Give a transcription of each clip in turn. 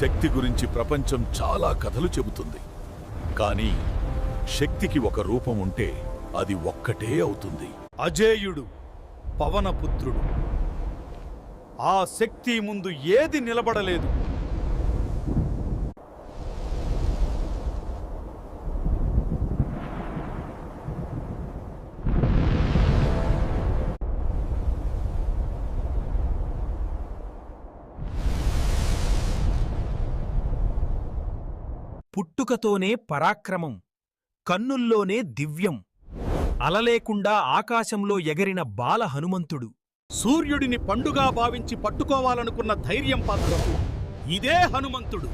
శక్తి గురించి ప్రపంచం చాలా కథలు చెబుతుంది. కానీ శక్తికి ఒక రూపం ఉంటే అది ఒక్కటే అవుతుంది. అజేయుడు, పవనపుత్రుడు. ఆ శక్తి ముందు ఏది నిలబడలేదు. పుట్టుకతోనే పరాక్రమం, కన్నుల్లోనే దివ్యం, అలలేకుండా ఆకాశంలో ఎగరిన బాల హనుమంతుడు. సూర్యుడిని పండుగా భావించి పట్టుకోవాలనుకున్న ధైర్యం పాత్రకు ఇదే హనుమంతుడు.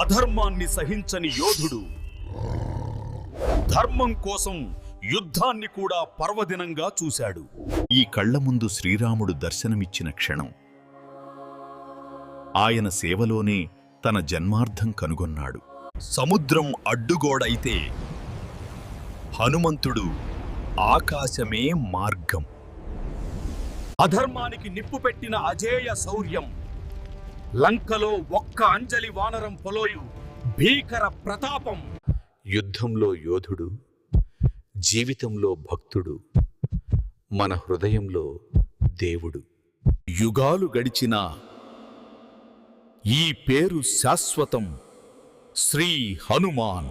అధర్మాన్ని సహించని యోధుడు. ధర్మం కోసం యుద్ధాన్ని కూడా పర్వదినంగా చూశాడు. ఈ కళ్ల ముందు శ్రీరాముడు దర్శనమిచ్చిన క్షణం ఆయన సేవలోనే తన జన్మార్థం కనుగొన్నాడు. సముద్రం అడ్డుగోడైతే హనుమంతుడు ఆకాశమే మార్గం. అధర్మానికి నిప్పు పెట్టిన అజేయ శౌర్యం. లంకలో ఒక్క అంజలి వానరం పొలోయు భీకర ప్రతాపం. యుద్ధంలో యోధుడు, జీవితంలో భక్తుడు, మన హృదయంలో దేవుడు. యుగాలు గడిచినా ఈ పేరు శాశ్వతం. శ్రీ హనుమాన్.